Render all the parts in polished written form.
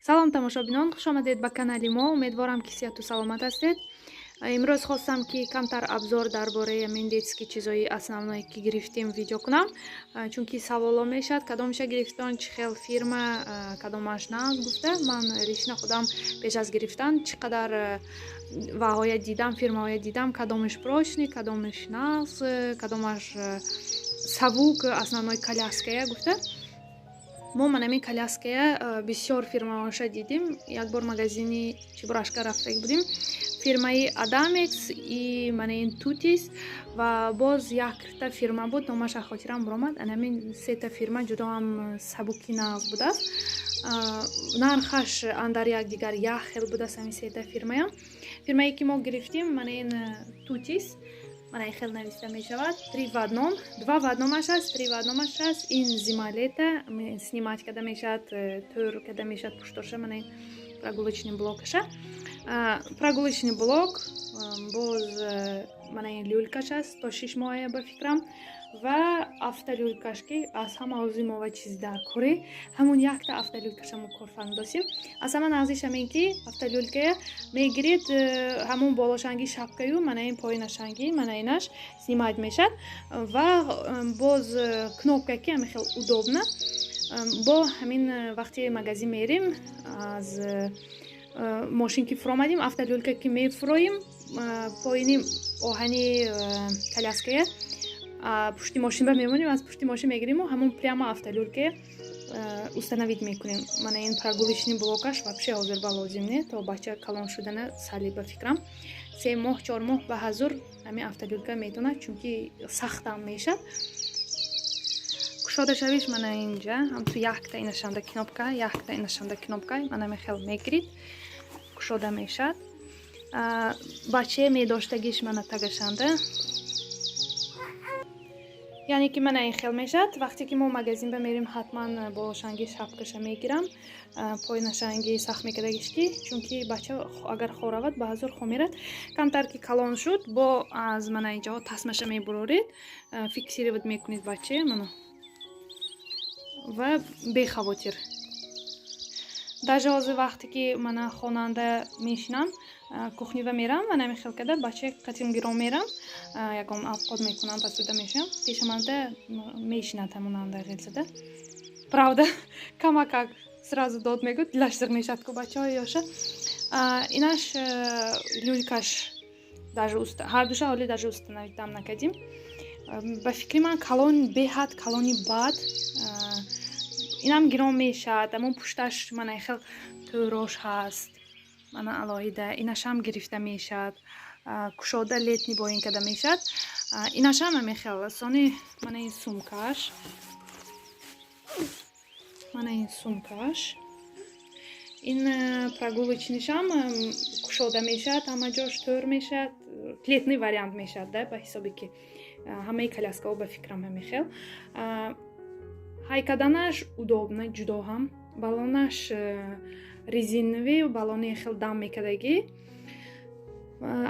салом тамошобинон, хуш омадед ба канали мо. Умедворам ки сеҳату саломат ҳастед. имрӯз хостам ки камтар абзор дар бораи амин детскии чизои основное ки гирифтем видео кунам, чунки саволо мешад кадом меша гирифтон, чӣ хел фирма, кадомаш на гуфта ман лично худам пеш аз гирифтан чӣ қадар ваҳоя дидам, фирмаҳоя дидам, кадомаш прочный, кадомаш нағз, кадомаш савук, основной коляская гуфта. мо манами коляская бисёр фирмаоша дидим. Якбор магазини Чебурашка рафта будем. Фирмаи Адамекс и манаин Тутис ва боз якта фирма буд, номаша хотирам буромад. Анамин сета фирма ҷудо ҳам сабуки нағз будааст. Нархаш андар якдигар як хел будааст ҳамин сета фирмаям. Фирмае ки мо гирифтим манаин Тутис. Манай хел нависта мешавад. 3 в 1. 2 в 1 аст, 3 в 1 аст. Ин зималета снимать када мешавад, тур када мешавад пуштоша манай прогулочный блокаша. Прогулочный блок боз манай люлькаш аст, то 6 моҳая ба фикрам ва автолюлькаш ки аз ҳама озимова чиз дар кори ҳамун якта автолюлькаша мо корфарм достим. Аз ҳама назиш ҳамин ки автолюлькая мегирид ҳамун болошанги шапкаю манай поинашанги манайнаш снимать мешад ва боз кнопка ки ҳамин хел удобна. Бо ҳамин вақти магазин мерим аз мошин ки фуромадим, автолюлька ки мефуроим, поини оҳани коляская пушти мошин ба мемоним, аз пушти мошин мегирим ва ҳамун прямо автолюлька установить мекунем. Мана ин прогулочный блокаш вообще ҳозир ба лозим не, то бача калон шудана сали ба фикрам 3 моҳ 4 моҳ ба ҳазур ҳамин автолюлька метавонад, чунки сахтам мешад. Кушода шавиш мана инҷа ҳам ту якта инашанда кнопка, якта инашанда кнопка мана мехел мегирид, кушода мешад. Баче медоштагиш мана тагашанда. яъне ки мана ин хел мешад. Вақте ки мо магазин ба мерим ҳатман болошанги шапкаша мегирам, поинашанги сахт мекардагиш ки чунки бача агар хоравад ба ҳазур хо мерад. Камтар ки калон шуд бо аз мана инҷо тасмаша мебурорид, фиксировать мекунид баче мана ва бехавотир. даже ҳозир вақте ки мана хонанда мешинам, кухнива мерам ва намехел када бача қатим гиром мерам, ягон авқот мекунам, посуда мешам, пешаманда мешинад ҳамунанда ғилзада. Правда, камакак сразу дод мегӯд, дилаш зиқ мешад ку бачаҳо ёша. Инаш люлькаш даже ҳардуша ҳоли даже установитам накардим. Ба фикри ман калон беҳад, калони бад. Инам гиром мешад, амон пушташ мана хел турош ҳаст, мана алоҳида инашам гирифта мешад, кушода летни бо ин када мешад. Инашам мехел сони мана ин сумкаш, мана ин сумкаш, ин прогулочнишам кушода мешад, ҳама ҷош тур мешад, летни вариант мешад да, ба ҳисоби ки ҳамаи коляскаҳо ба фикрам мехел. Ҳайкаданаш удобна ҷудо ҳам, балонаш резиновӣ, балони хел дам мекардагӣ.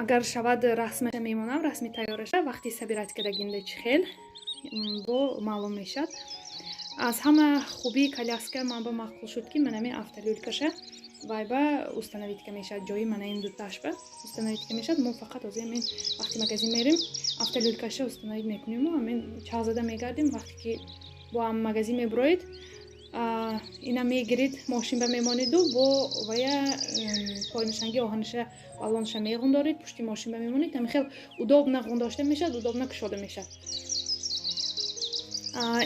Агар шавад расма мемонам, расми тайёраша вақти сабират кардагинда чӣ хел бо маълум мешад. Аз ҳама хубии коляска ман ба мақбул шуд ки манами автолюлькаша вайба установитка мешад, ҷои мана ин дуташ ба установитка мешад. Мо фақат озир амин вақти магазин мерим, автолюлькаша установит мекуним, амин чағзада мегардим. Вақте ки бо ам магазин мебуроид, ина мегирид, мошин ба мемониду бо вая поинашанги оҳаниша балонша меғундорид, пушти мошин ба мемонид, ҳамин хел удобна ғундошта мешад, удобна кушода мешад.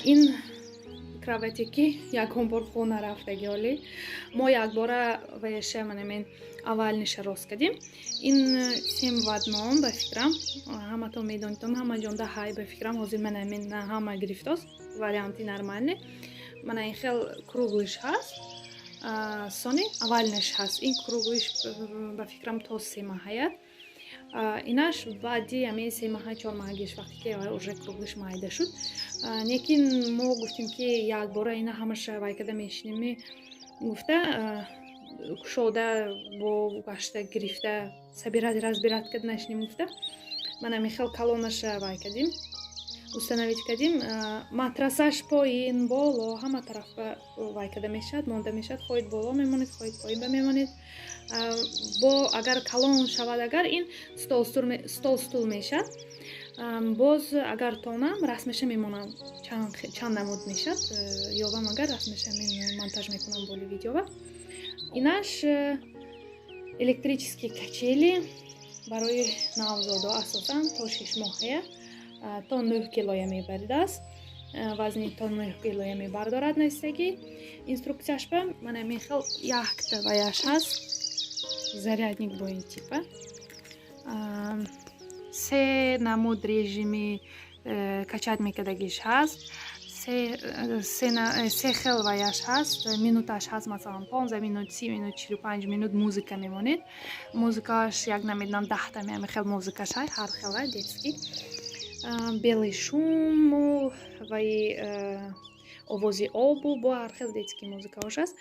Ин кровати ки ягон бор хона рафтаги ҳоли мо якбора ваяша манамин аввалниша рост кардим. Ин 7 в 1 ба фикрам, ҳаматон медонитон, ҳама ҷонда ҳай ба фикрам ҳозир манамин ҳама гирифтост, варианти нормальни. Мана ин хел круглиш ҳаст, сони аввалниш ҳаст. Ин круглиш ба фикрам то 3 маҳаят. Инаш баъди ҳамин 3 маҳа 4 маҳагиш вақте ки уже круглиш майда шуд. Лекин мо гуфтим ки якбора ина ҳамаша вайкада мешинем гуфта кушода бо гашта гирифта сабират разбират кард нашинем гуфта мана мехел калонаша вайкадим. установить кардим. Матрасаш поин боло ҳама тарафа вай када мешавад, монда мешавад, хоҳед боло мемонед, хоҳед поин бемемонед. Бо агар калон шавад, агар ин стол мешавад. боз агар тонам расмеша мемонам чанд намуд мешавад, ёбам агар расмеша мен монтаж мекунам боли видеова. Инаш электрический качели барои навзодо асосан то 6 моҳая то 9 килоя мебарид аст. вазни то 9 килоя мебардорад настаги. Инструкцияшба мана мехел яхта ваяш ҳаст. Зарядник бо ин типа. се намуд режими качат мекардагиш ҳаст. се хел ваяш ҳаст. минуташ ҳаст, масалан 15 минут, 30 минут, 45 минут музыка мемонед. музыкаш як намедонам 10 та мехел музыкаш ҳай, ҳар хела детский. белый шум ваи овози обу бо ҳар хел детский музыкаош аст.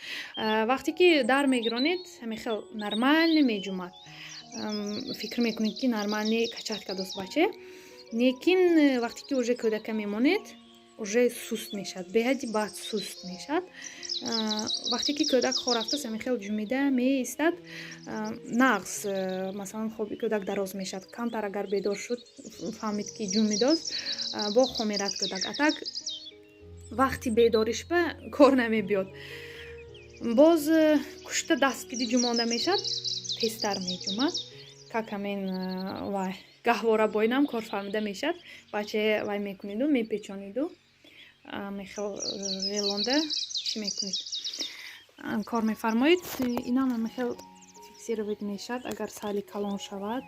вақте ки дар мегиронед ҳамехел нормально меҷумад. фикр мекунед ки нормально качат кадост баче. лекин вақте ки уже кӯдака мемонед, уже суст мешавад, беҳади баъд суст мешавад. вақте ки кӯдак хо рафтаст ҳамехел ҷумида меистад, нағз масалан хоби кӯдак дароз мешавад. камтар агар бедор шуд, фаҳмид ки ҷумидост, бо хо мерад кӯдак. атак вақти бедоришба кор намебиёд. боз кушта дастгирӣ ҷумонда мешавад, тезтар меҷумад. какамен вай гаҳвора бо инам кор фаҳмида мешавад. баче вай мекуниду мепечониду мехел велонда чӣ мекунед, кор мефармоед. инам мехел фиксировать мешавад. агар сали калон шавад,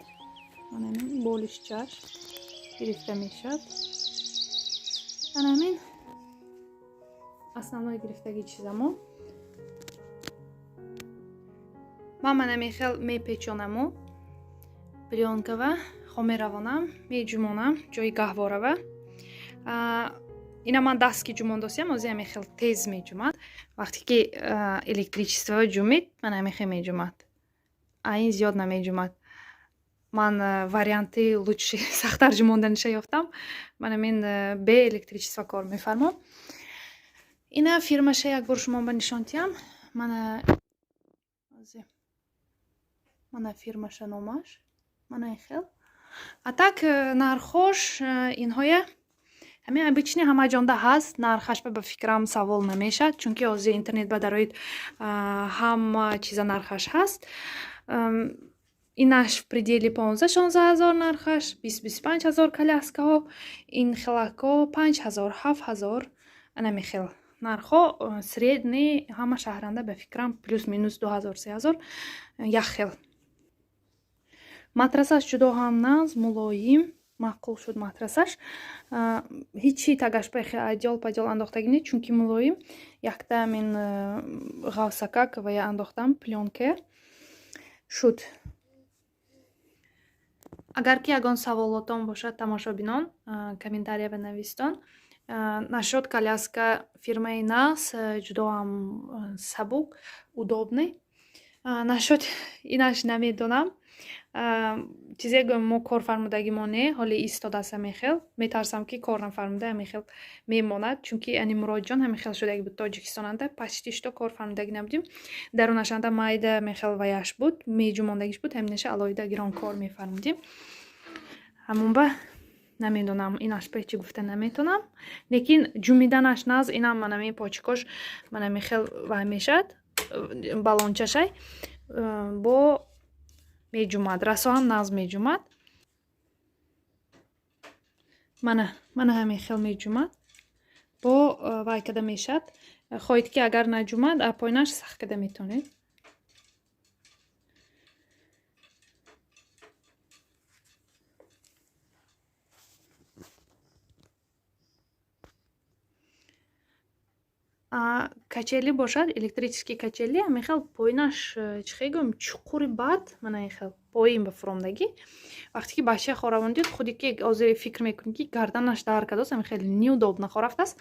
манамин болиш чаш гирифта мешавад. манамин основной гирифтаги чизамо. ман манамехел мепечонаму пленкава хо меравонам, меҷумонам ҷои гаҳворава. ина ман дастки ҷумондосиям озия мехел тез меҷумад. вақте ки электричество ҷумид, ман амехел меҷумад. ин зиёд намеҷумад. ман варианти лучши сахтар ҷумонданиша ёфтам. ман амин бе электричество кор мефармом. ина фирмаша як бор шумо ба нишон диҳам. мана фирмаша номаш мана хел. атак нархош инҳоя ҳамин обични ҳамаҷонда ҳаст. нархаш ба фикрам савол намешад, чунки ҳозир интернет ба дароид ҳама чиза нархаш ҳаст. инаш в предели 15-16 ҳазор нархаш, 20-25 ҳазор коляскаҳо, ин хелако 5 ҳазор, 7 ҳазор. анамехел нархо средни ҳама шаҳранда ба фикрам плюс минус 2 ҳазор, 3 ҳазор як хел. матрасаш ҷудо ҳам нағз, мулоим, маъқул шуд матрасаш. ҳичи тагашба адёл падёл андохтаги не, чунки мулоим. якта мен ғавсакак ва я андохтам плёнка шуд. агар ки ягон саволотон бошад, тамошобинон комментария бинависдон. нашод коляска фирмаи нағз ҷудо ҳам сабук, удобный. нашод инаш намедонам. чизе гӯем мо кор фармудагимо не, ҳоли истодаса мехел. метарсам ки кор нафармуда ҳамехел мемонад, чунки ани муроҷон ҳамехел шудаги буд тоҷикистонанда пачти што кор фармудаги набудим. дарунашанда майда мехел ваяш буд, меҷумондагиш буд, ҳаминаша алоҳида гирон кор мефармудим. ҳамон ба намедонам, инаш печи гуфта наметонам. лекин ҷумиданаш нағз, инам манами почикош манамехел вай мешад, балончашай бо меҷумад, расо ҳам нағз меҷумад. мана ҳамехел меҷумад бо вай када мешад. хоҳед ки агар наҷумад апойнаш сах када метонед. качели бошад, электрический качели, ҳамехел поинаш чихегӯм чуқури бад, мана хел поин ба фуромдагӣ. вақте ки бача хоравондид, худи ки озир фикр мекунед ки гарданаш дар кадост, ҳамехел неудобно хорафтаст.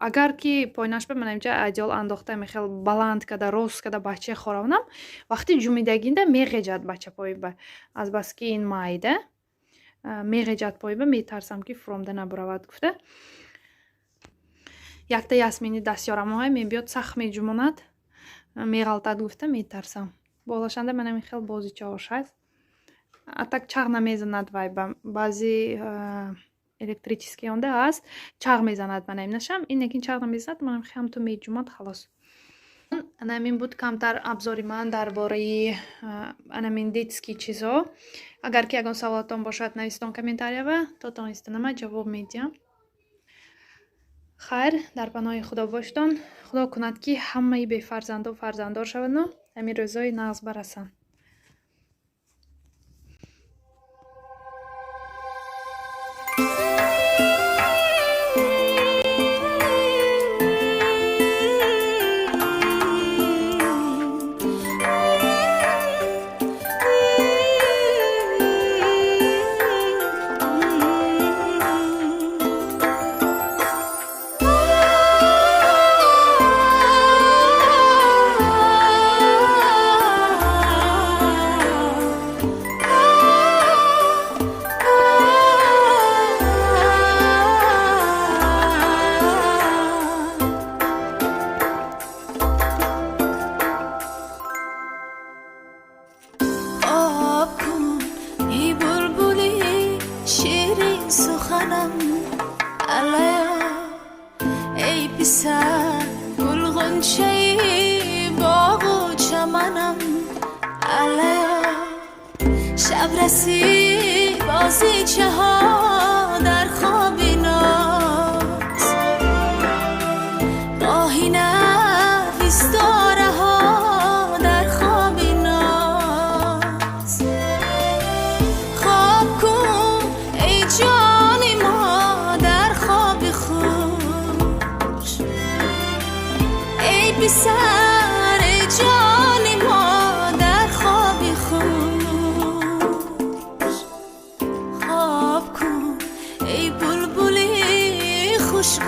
агар ки поинаш ба манамҷа адёл андохта ҳамехел баланд када, рост када бача хоравонам, вақти ҷумидагинда меғеҷад бача пои ба. азбаски ин майда меғеҷад пойба, метарсам ки фромда набуравад гуфта. Якта ясмини дастёрамоҳай мебиёд сахт меҷумонад, меғалтад гуфта метарсам. Болашанда манами хел бозичаош ҳаст. А так чағ намезанад вай баъзи электрический онда ҳаст, чағ мезанад манам нашам. Ин якин чағ намезанад манам хамто меҷумад халос. Анамин буд камтар абзори ман дар бораи анамин детский чизҳо. Агар ки ягон саволотон бошад навистон комментариява, то тонистанама ҷавоб медиҳам. Хайр, дар паноҳи худо боштон. Худо кунад ки ҳамаи бефарзанду фарзанддор шавану ҳамин рӯзҳои нағз барасанд. شب رسی بازیچه ها در خوابی ناز گاهی نویستاره ها در خوابی ناز خواب کن ای جانی ما در خوابی خوش ای پسر ای جانی ما در خوابی خوش ای بلبلی خوشگو